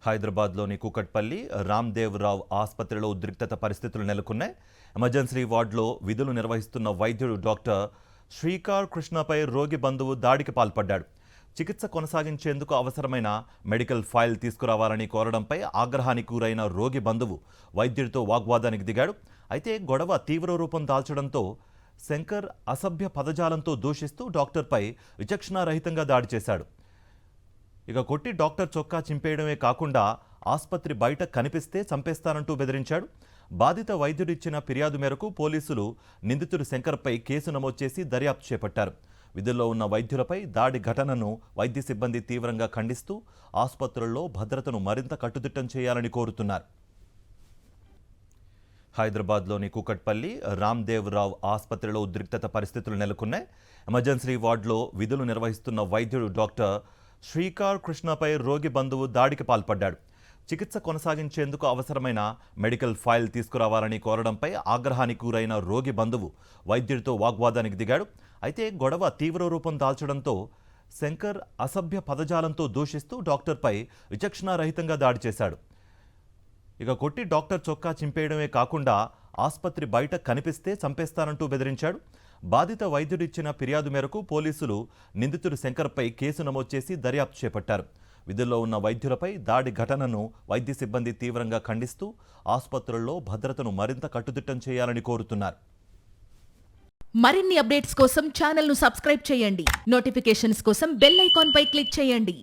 హైదరాబాద్లోని కూకట్పల్లి రామ్దేవ్ రావ్ ఆసుపత్రిలో ఉద్రిక్తత పరిస్థితులు నెలకొన్నాయి. ఎమర్జెన్సీ వార్డులో విధులు నిర్వహిస్తున్న వైద్యుడు డాక్టర్ శ్రీకార్ కృష్ణపై రోగి బంధువు దాడికి పాల్పడ్డాడు. చికిత్స కొనసాగించేందుకు అవసరమైన మెడికల్ ఫైల్ తీసుకురావాలని కోరడంపై ఆగ్రహానికి గురైన రోగి బంధువు వైద్యుడితో వాగ్వాదానికి దిగాడు. అయితే గొడవ తీవ్ర రూపం దాల్చడంతో శంకర్ అసభ్య పదజాలంతో దూషిస్తూ డాక్టర్పై విచక్షణారహితంగా దాడి చేశాడు. ఇక కొట్టి డాక్టర్ చొక్కా చింపేయడమే కాకుండా ఆసుపత్రి బయట కనిపిస్తే చంపేస్తానంటూ బెదిరించాడు. బాధిత వైద్యుడిచ్చిన ఫిర్యాదు మేరకు పోలీసులు నిందితుడు శంకర్పై కేసు నమోదు చేసి దర్యాప్తు చేపట్టారు. విధుల్లో ఉన్న వైద్యులపై దాడి ఘటనను వైద్య సిబ్బంది తీవ్రంగా ఖండిస్తూ ఆసుపత్రుల్లో భద్రతను మరింత కట్టుదిట్టం చేయాలని కోరుతున్నారు. హైదరాబాద్లోని కూకట్పల్లి రామ్దేవ్ రావ్ ఆసుపత్రిలో ఉద్రిక్తత పరిస్థితులు నెలకొన్నాయి. ఎమర్జెన్సీ వార్డులో విధులు నిర్వహిస్తున్న వైద్యుడు డాక్టర్ శ్రీకార్ కృష్ణపై రోగి బంధువు దాడికి పాల్పడ్డాడు. చికిత్స కొనసాగించేందుకు అవసరమైన మెడికల్ ఫైల్ తీసుకురావాలని కోరడంపై ఆగ్రహానికి గురైన రోగి బంధువు వైద్యుడితో వాగ్వాదానికి దిగాడు. అయితే గొడవ తీవ్ర రూపం దాల్చడంతో శంకర్ అసభ్య పదజాలంతో దూషిస్తూ డాక్టర్పై విచక్షణారహితంగా దాడి చేశాడు. ఇక కొట్టి డాక్టర్ చొక్కా చింపేయడమే కాకుండా ఆసుపత్రి బయట కనిపిస్తే చంపేస్తానంటూ బెదిరించాడు. బాధిత వైద్యుడిచ్చిన ఫిర్యాదు మేరకు పోలీసులు నిందితుడు శంకర్పై కేసు నమోదు చేసి దర్యాప్తు చేపట్టారు. విధుల్లో ఉన్న వైద్యులపై దాడి ఘటనను వైద్య సిబ్బంది తీవ్రంగా ఖండిస్తూ ఆసుపత్రుల్లో భద్రతను మరింత కట్టుదిట్టం చేయాలని కోరుతున్నారు. మరిన్ని అప్డేట్స్ కోసం ఛానల్ను సబ్స్క్రైబ్ చేయండి. నోటిఫికేషన్స్ కోసం బెల్ ఐకాన్ పై క్లిక్ చేయండి.